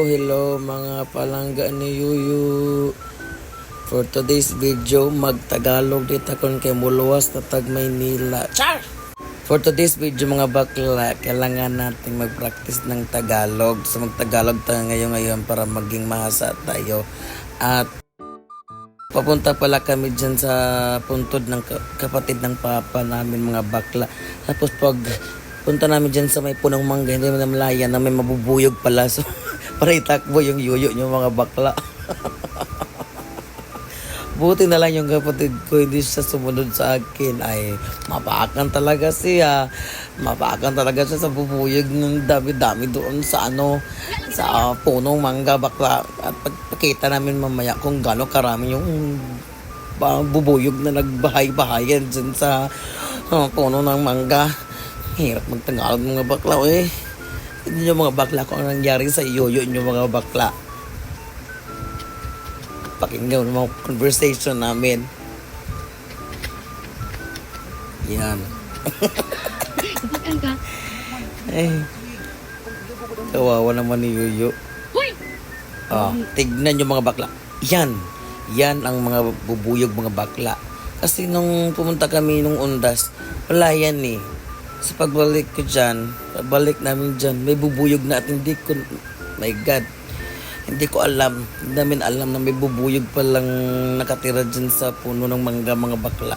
Hello mga palangga ni Yuyu. For today's video, mag-Tagalog dito kon kay muluwas na tag Maynila. Char! For today's video mga bakla, kailangan natin mag-practice ng Tagalog. So mag-Tagalog tayo ngayon para maging mahasa tayo. At papunta pala kami dyan sa puntod ng kapatid ng papa namin mga bakla. Tapos pag punta namin dyan sa may punong mangga, hindi naman malaya na may mabubuyog pala. So para itakbo yung yuyo nyo mga bakla. Buti na lang yung kapatid ko hindi siya sumunod sa akin. Ay, mapakan talaga siya. Mapakan talaga siya sa bubuyog ng dami-dami doon sa sa punong mangga bakla. At pagpakita namin mamaya kung gaano karami yung bubuyog na nagbahay-bahayan dyan sa puno ng mangga. Hirap magtagalog mga bakla eh. Hindi nyo mga bakla kung anong nangyari sa yoyo nyo mga bakla. Pakinggan ng mga conversation namin. Yan. Eh, kawawa naman ni Yuyo. Tignan nyo mga bakla. Yan. Yan ang mga bubuyog mga bakla. Kasi nung pumunta kami nung Undas, wala yan eh. Sa pagbalik ko dyan, pagbalik namin dyan, may bubuyog na at hindi ko, my God, hindi ko alam, hindi namin alam na may bubuyog palang nakatira dyan sa puno ng mangga mga bakla.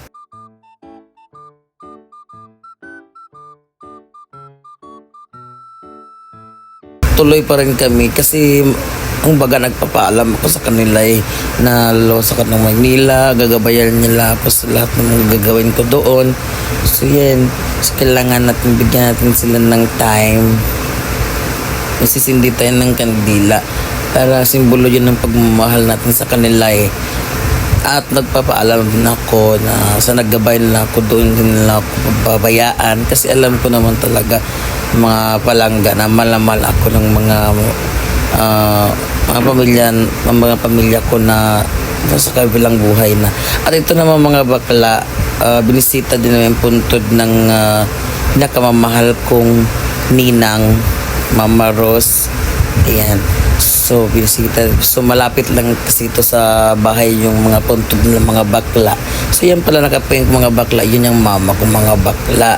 Tuloy pa rin kami kasi ang baga nagpapaalam ako sa kanila na lusakat ng Maynila, gagabayan nila ako sa lahat ng mga gagawin ko doon. So yan, so, kailangan natin bigyan natin sila ng time. Masisindi tayo ng kandila para simbolo yun ng pagmamahal natin sa kanila At nagpapaalam din ako na sa naggabay nila ako doon din nila ako pabayaan kasi alam ko naman talaga mga palangga na malamal ako ng mga pamilya ko na sa kabilang buhay na. At ito naman mga bakla, binisita din namin puntod ng pinakamamahal kong ninang, Mama Rose. Ayan. So, binisita. So, malapit lang kasi ito sa bahay yung mga puntod ng mga bakla. So, yan pala nakapink mga bakla. Yun yung mama ko mga bakla.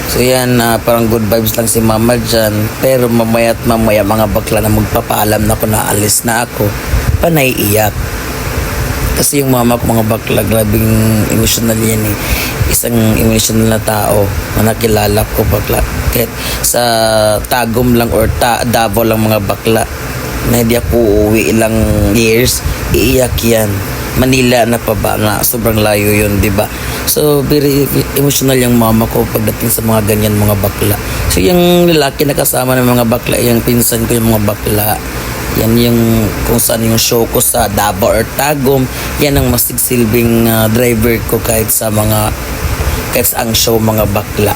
So yan, parang good vibes lang si mama dyan. Pero mamaya mga bakla na magpapaalam na ako na alis na ako, panaiiyak. Kasi yung mama ko mga bakla, grabing emotional yan Isang emotional na tao na nakilala ko bakla. Kahit sa Tagum lang or Davao lang mga bakla, na hindi ako uuwi ilang years, iiyak yan. Manila na pa ba na sobrang layo yun, di ba? So very emotional yung mama ko pagdating sa mga ganyan mga bakla. So yung lalaki na kasama ng mga bakla, yung pinsan ko yung mga bakla, yan yung kung saan yung show ko sa Davao or Tagum, yan ang masigsilbing driver ko kahit sa ang show mga bakla.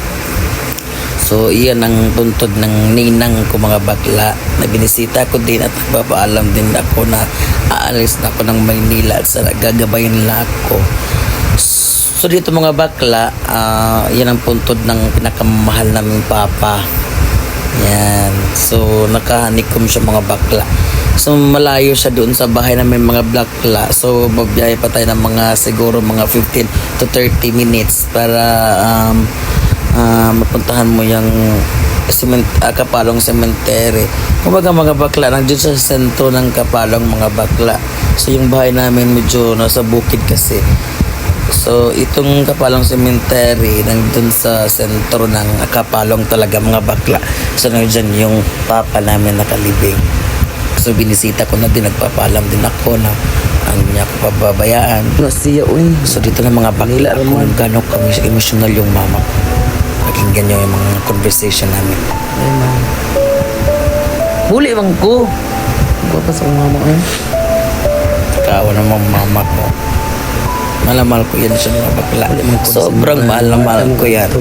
So iyan ang tuntod ng ninang ko mga bakla na binisita ko din at nagpapaalam din ako na aalis na ako ng Maynila at sa gagabayin nila ako. So dito mga bakla, yan ang puntod ng pinakamahal naming papa. Yan. So nakahanikom siya mga bakla. So malayo siya doon sa bahay namin mga bakla. So babiyahe pa tayo ng siguro mga 15 to 30 minutes para mapuntahan mo yung Kapalong Cemetery. Kumbaga mga bakla, nandiyan sa sentro ng Kapalong mga bakla. So yung bahay namin medyo nasa bukid kasi. So itong Kapalong Cemetery nandun sa sentro ng Kapalong talaga mga bakla. So nandiyan yung papa namin nakalibing. So binisita ko na din, nagpapaalam din ako na ang niya ko pababayaan. So dito na mga bakla kung gano'n kami emotional yung mama ko. Pakinggan nyo yung mga conversation namin. Ay, ma'am. Huli bang ko? Papasok ang mama ko yan. Kawa naman mama ko. Malamal ko yan siya mga bakla. Sobrang mahal ko yan.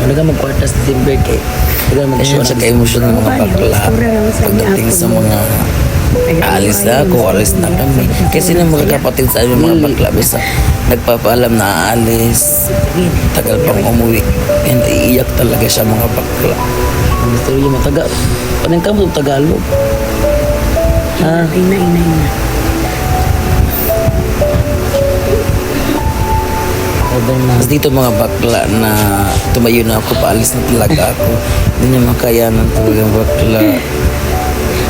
Ano ka mag-quartas December kay? Ayun sa ka-emotion ng mga bakla. Pagdating sa mga alis na kami. Kasi ng mga kapatid sa aming mga bakla, bisa nagpapaalam na aalis, tagal pang umuwi. And iiyak talaga siya mga bakla. Gusto yung mataga. Anong ka mo Tagalog? Ha? Ina. Tapos dito mga bakla na tumayo na ako, paalis na talaga ako. Hindi niya makayanan talaga ang bakla.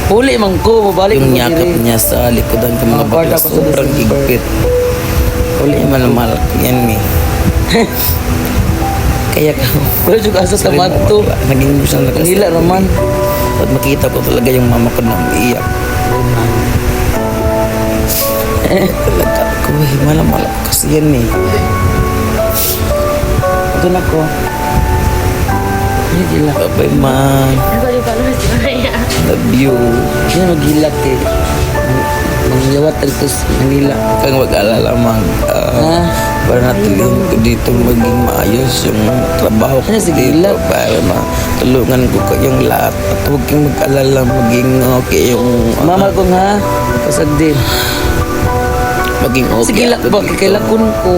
Huli man ko, mabalik Yung ko yakap diri. niya sa likodan ko mga Mga bakla, guard ako sa sobrang December. higpit. Uli mahal yan eh. Kaya ka, Wala juga asa sorry tamat mga to. bakla, naging emotional na kasi. Nila naman. At makita ko talaga yung mama ko na umiiyak. Talaga ako eh, malam-malam kasi yan eh. Ito na ko. Ay, gila. Bye-bye man, love you. Hindi na maghilak eh. Mangyawat dito sa Manila. Kang mag-alala mag para natin ko dito maging maayos yung trabaho ko Ano, sige, dito ilan? para matulungan ko kayong lahat at huwag kayong mag-alala maging okay yung Mama ko nga. Kasag din. maging okay. Sige, lak ba? Kakilakon ko.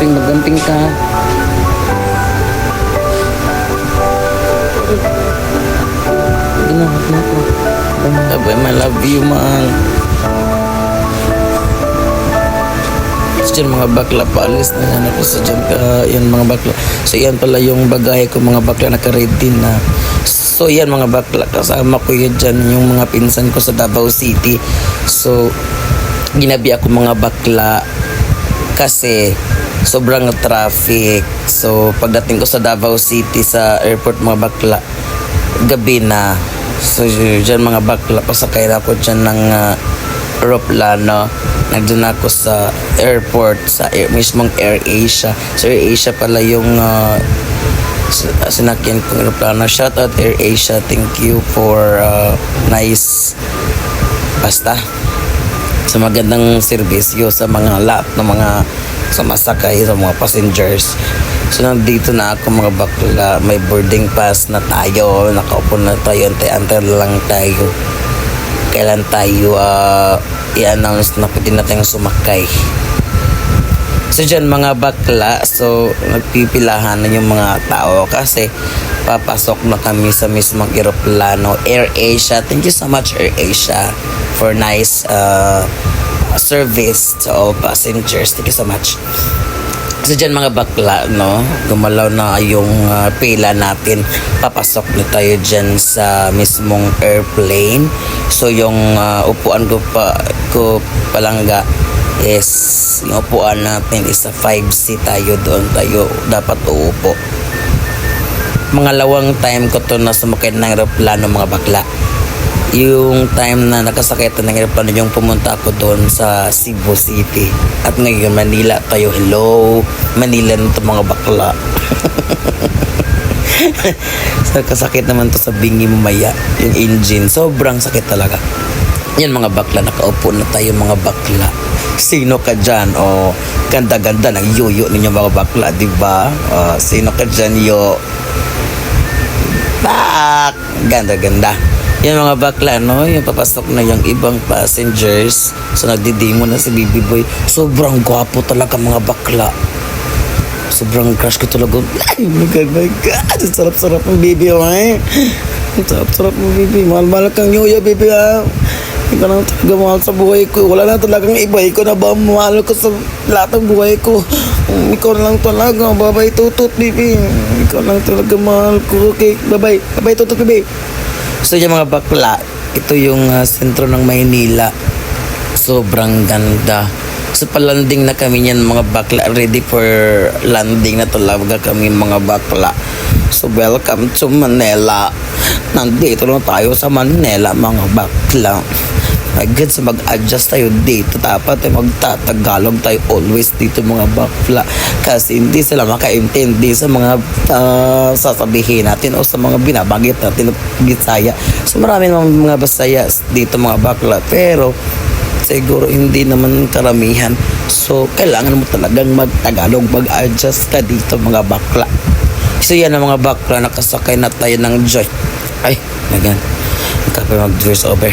Gamping ka. Ginahot na ko. Abay, I love you mahal. So dyan mga bakla, paalis na yan ako sa dyan yan mga bakla. So yan pala yung bagay ko mga bakla naka-ready na. So yan mga bakla, kasama ko yun dyan yung mga pinsan ko sa Davao City. So ginabi ako mga bakla kasi sobrang traffic. So pagdating ko sa Davao City sa airport mga bakla, gabi na. So dyan mga bakla, pasakay na ako dyan ng aeroplano. Nandun ako sa airport, sa mismong Air Asia. So Air Asia pala yung sinakyan kong aeroplano. Shout out Air Asia, thank you for nice basta sa magandang serbisyo sa mga lahat ng mga sumasakay, sa mga passengers. So nandito na ako mga bakla, may boarding pass na tayo, nakaupo na tayo, antay-antay lang tayo. Kailan tayo i-announce na pwede na tayong sumakay. So dyan mga bakla, so nagpipilahan na yung mga tao kasi papasok na kami sa mismong aeroplano, Air Asia. Thank you so much Air Asia for nice service to all passengers. Thank you so much. So dyan mga bakla, no, gumalaw na yung pila natin. Papasok na tayo dyan sa mismong airplane. So yung upuan ko palangga is yung upuan natin is sa 5C tayo, doon tayo dapat uupo. Mangalawang time ko to na sumakay ng aeroplano mga bakla. Yung time na nakasakay ng aeroplano, yung pumunta ako doon sa Cebu City. At ngayon Manila tayo. Hello Manila nito mga bakla. So kasakit naman to sa bingi mamaya, yung engine, sobrang sakit talaga. Yan mga bakla, nakaupo na tayo mga bakla. Sino ka dyan? O ganda-ganda ng yoyo ninyo mga bakla, diba? Sino ka dyan yo? Pak! Ganda-ganda. Yan mga bakla, no? Yung papasok na yung ibang passengers. So nagdidimo na si Bibi Boy. Sobrang gwapo talaga mga bakla. Sobrang crush ko talaga. Ay, my God. Ang sarap-sarap ng Bibi, eh. Ang sarap-sarap ng Bibi. Mahal-mahal kang yoyo, Bibi, ha? Ikaw lang talaga mahal sa buhay ko. Wala na talagang iba. Ikaw na ba mahal ko sa lahat ng buhay ko? Ikaw lang talaga. Bye-bye, tutut, Bibi. Ikaw lang talaga mahal ko. Okay, bye-bye. Bye-bye, tutut, Bibi. So yung mga bakla, ito yung sentro ng Maynila. Sobrang ganda. So palanding na kami niyan mga bakla. Ready for landing na talaga kami mga bakla. So welcome to Manila. Nandito na tayo sa Manila mga bakla. My God, so mag-adjust tayo dito. Dapat magtatagalog tayo always dito mga bakla. Kasi hindi sila makaintindi sa mga sasabihin natin o sa mga binabagit natin ng Bisaya. So marami mga Bisaya dito mga bakla. Pero siguro hindi naman karamihan. So kailangan mo talagang magtagalog, mag-adjust ka dito mga bakla. So yan ang mga bakla, nakasakay na tayo ng joy. Ay, nagan. Kapag mag-voice over.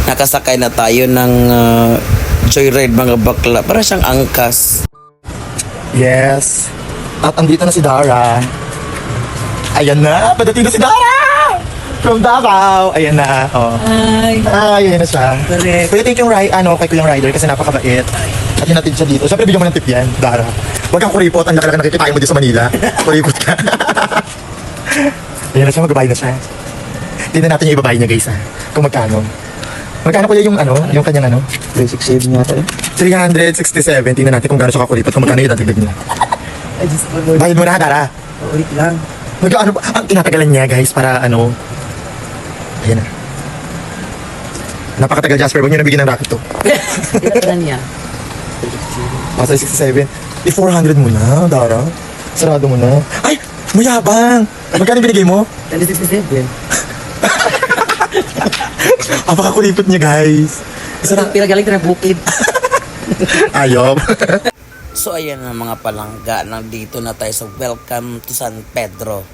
Nakasakay na tayo ng joyride mga bakla. Para siyang angkas. Yes. At andito na si Dara. Ayan na, padating na si Dara! From Davao. Ayan na, oh. Ayan na siya. Correct. Pwede thank yung kay Kuyang Rider kasi napakabait. At hinatid siya dito. Siyempre, bigyan mo ng tip yan, Dara. Huwag kang kuripot. Ang laki-laki nakikitain mo dito sa Manila. Kuripot ka. Ayan na siya, magbabayad na siya. Tingnan natin yung ibabayad niya, guys, ha. Kung magkano. Magkano kuya yung yung kanyang 367 niya ito. 367. Tingnan natin kung gaano siya kakuripot. Kung magkano yung datigdag niya. Ay, just for Bayad mo na, Dara. Ulit lang. Magkano ba? Ang tinatagalan niya, guys, para Ayan na. Napakatagal, Jasper. Huwag niyo nabigyan ng racket to. Ilan niya? Pasay 67. 400 mo na, Dara. Sarado mo na. Ay! Mayabang! Magkano binigay mo? 367. Napakakulipot niya, guys. Pinagaling ka na bukid. Ayop. So ayan na mga palangga, nandito na tayo sa Welcome to San Pedro.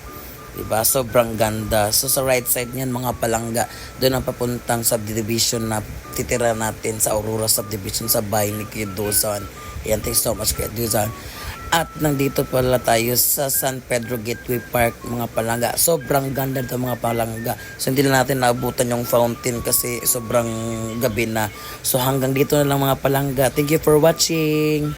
Diba? Sobrang ganda. So sa right side niyan mga palangga, doon ang papuntang subdivision na titira natin sa Aurora subdivision sa bahay ni Kuya Duzon. Ayan, thanks so much Kuya Duzon. At nandito pala tayo sa San Pedro Gateway Park mga palangga. Sobrang ganda ito mga palangga. So hindi na natin naabutan yung fountain kasi sobrang gabi na. So hanggang dito na lang mga palangga. Thank you for watching.